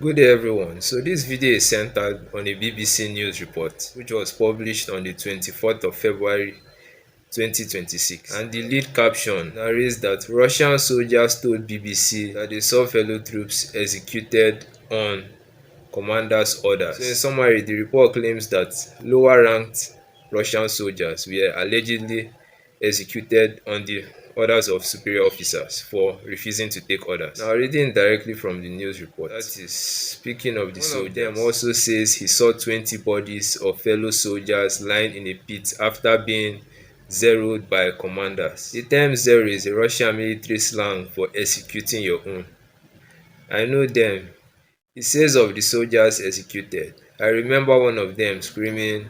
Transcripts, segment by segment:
Good day everyone. So this video is centered on a BBC News report which was published on the 24th of February 2026, and the lead caption narrates that Russian soldiers told BBC that they saw fellow troops executed on commander's orders. So in summary, the report claims that lower ranked Russian soldiers were allegedly executed on the orders of superior officers for refusing to take orders. Now, reading directly from the news report, that is, speaking of the soldiers, one of them also says he saw 20 bodies of fellow soldiers lying in a pit after being zeroed by commanders. The term zero is a Russian military slang for executing your own. I know them. He says of the soldiers executed, I remember one of them screaming,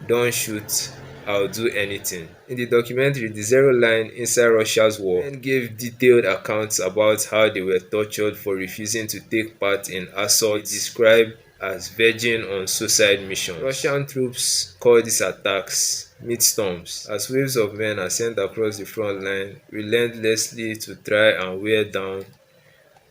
"Don't shoot, I'll do anything." In the documentary, the Zero Line Inside Russia's War men gave detailed accounts about how they were tortured for refusing to take part in assaults described as verging on suicide missions. Russian troops call these attacks storms, as waves of men are sent across the front line relentlessly to try and wear down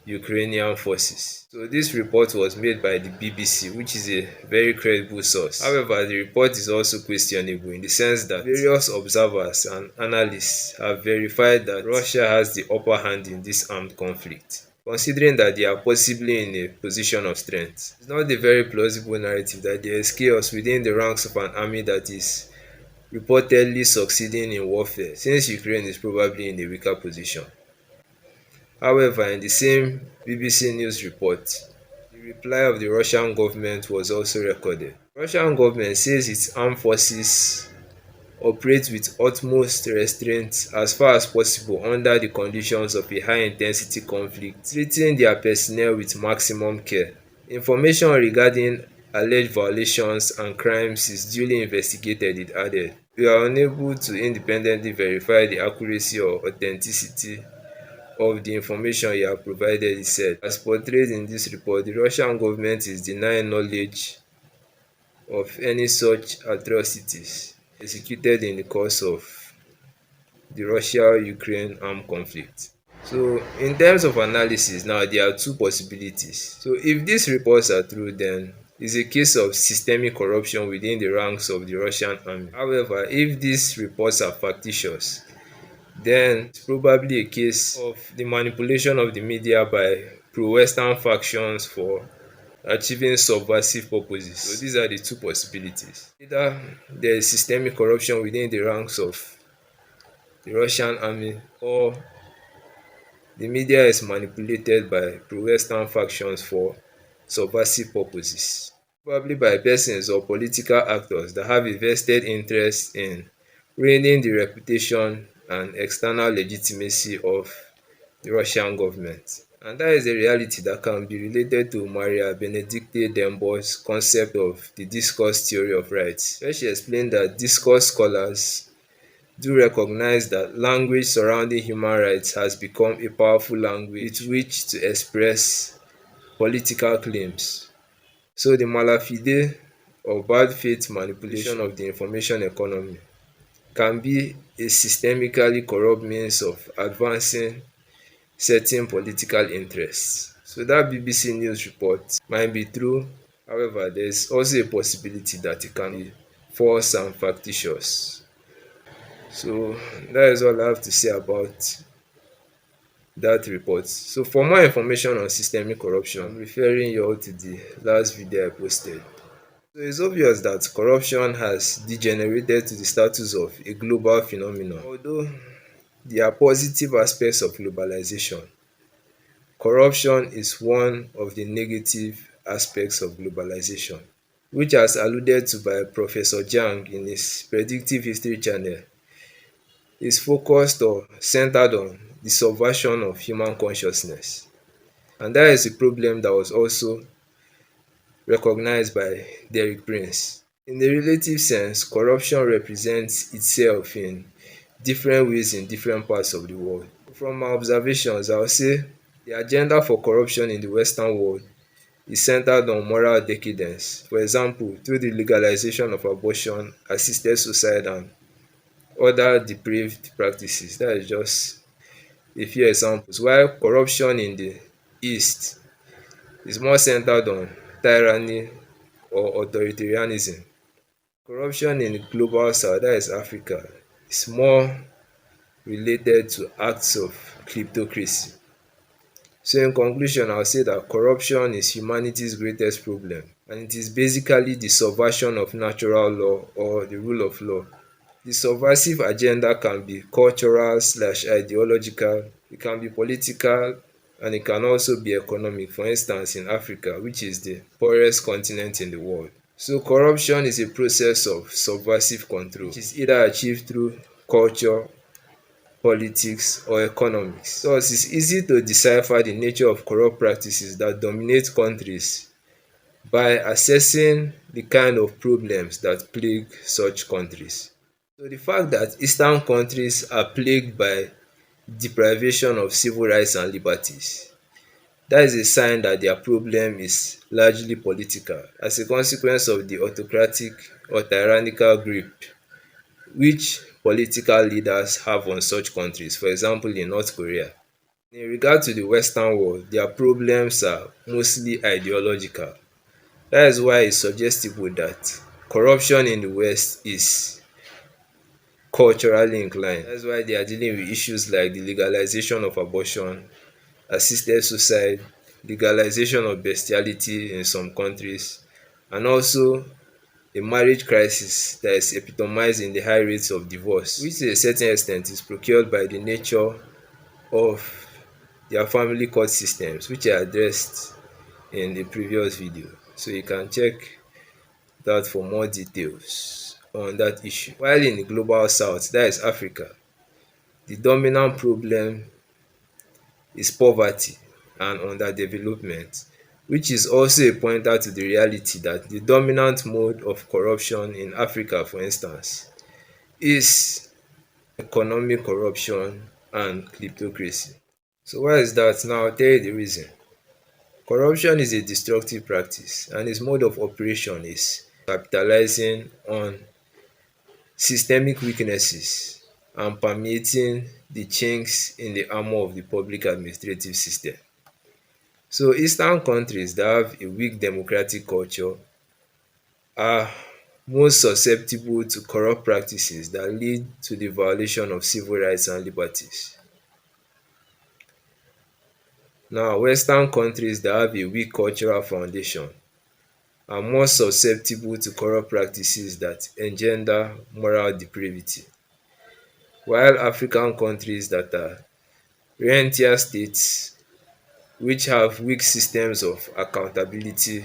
Ukrainian forces. So this report was made by the BBC, which is a very credible source. However, the report is also questionable in the sense that various observers and analysts have verified that Russia has the upper hand in this armed conflict, considering that they are possibly in a position of strength. It's not a very plausible narrative that there is chaos within the ranks of an army that is reportedly succeeding in warfare, since Ukraine is probably in a weaker position. However, in the same BBC News report, the reply of the Russian government was also recorded. The Russian government says its armed forces operate with utmost restraint as far as possible under the conditions of a high-intensity conflict, treating their personnel with maximum care. Information regarding alleged violations and crimes is duly investigated, it added. We are unable to independently verify the accuracy or authenticity of the information you have provided, he said. As portrayed in this report, the Russian government is denying knowledge of any such atrocities executed in the course of the Russia-Ukraine armed conflict. So in terms of analysis now, there are two possibilities. So if these reports are true, then it's a case of systemic corruption within the ranks of the Russian army. However, if these reports are factitious, then it's probably a case of the manipulation of the media by pro-Western factions for achieving subversive purposes. So these are the two possibilities. Either there is systemic corruption within the ranks of the Russian army, or the media is manipulated by pro-Western factions for subversive purposes, probably by persons or political actors that have a vested interest in ruining the reputation and external legitimacy of the Russian government. And that is a reality that can be related to Maria Benedicte Dembo's concept of the discourse theory of rights, where she explained that discourse scholars do recognize that language surrounding human rights has become a powerful language with which to express political claims. So the malafide or bad faith manipulation of the information economy can be a systemically corrupt means of advancing certain political interests. So that BBC News report might be true. However, there is also a possibility that it can be false and factitious. So that is all I have to say about that report. So for more information on systemic corruption, I'm referring you all to the last video I posted. So it's obvious that corruption has degenerated to the status of a global phenomenon. Although there are positive aspects of globalization, corruption is one of the negative aspects of globalization, which as alluded to by Professor Jiang in his Predictive History channel, is focused or centered on the subversion of human consciousness. And that is a problem that was also recognized by Derek Prince. In a relative sense, corruption represents itself in different ways in different parts of the world. From my observations, I would say the agenda for corruption in the Western world is centered on moral decadence. For example, through the legalization of abortion, assisted suicide, and other depraved practices. That is just a few examples. While corruption in the East is more centered on tyranny or authoritarianism. Corruption in the global south, that is Africa, is more related to acts of kleptocracy. So in conclusion, I'll say that corruption is humanity's greatest problem, and it is basically the subversion of natural law or the rule of law. The subversive agenda can be cultural slash ideological, it can be political, and it can also be economic. For instance, in Africa, which is the poorest continent in the world. So corruption is a process of subversive control, which is either achieved through culture, politics, or economics. Thus, it's easy to decipher the nature of corrupt practices that dominate countries by assessing the kind of problems that plague such countries. So the fact that Eastern countries are plagued by deprivation of civil rights and liberties, that is a sign that their problem is largely political as a consequence of the autocratic or tyrannical grip which political leaders have on such countries, for example in North Korea. In regard to the Western world, their problems are mostly ideological. That is why it's suggestible that corruption in the West is culturally inclined. That's why they are dealing with issues like the legalization of abortion, assisted suicide, legalization of bestiality in some countries, and also a marriage crisis that is epitomized in the high rates of divorce, which to a certain extent is procured by the nature of their family court systems, which I addressed in the previous video. So you can check that for more details on that issue. While in the global south, that is Africa, the dominant problem is poverty and underdevelopment, which is also a pointer to the reality that the dominant mode of corruption in Africa, for instance, is economic corruption and kleptocracy. So why is that? Now I'll tell you the reason. Corruption is a destructive practice and its mode of operation is capitalizing on systemic weaknesses and permeating the chinks in the armour of the public administrative system. So Eastern countries that have a weak democratic culture are most susceptible to corrupt practices that lead to the violation of civil rights and liberties. Now Western countries that have a weak cultural foundation are more susceptible to corrupt practices that engender moral depravity, while African countries that are rentier states which have weak systems of accountability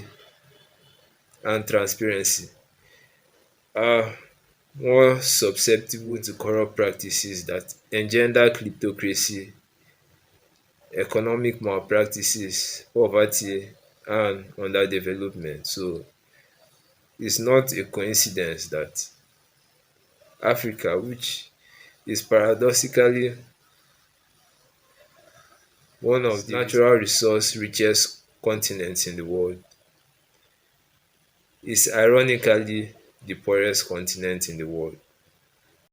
and transparency are more susceptible to corrupt practices that engender kleptocracy, economic malpractices, poverty and underdevelopment. So it's not a coincidence that Africa, which is paradoxically one of the natural resource richest continents in the world, is ironically the poorest continent in the world.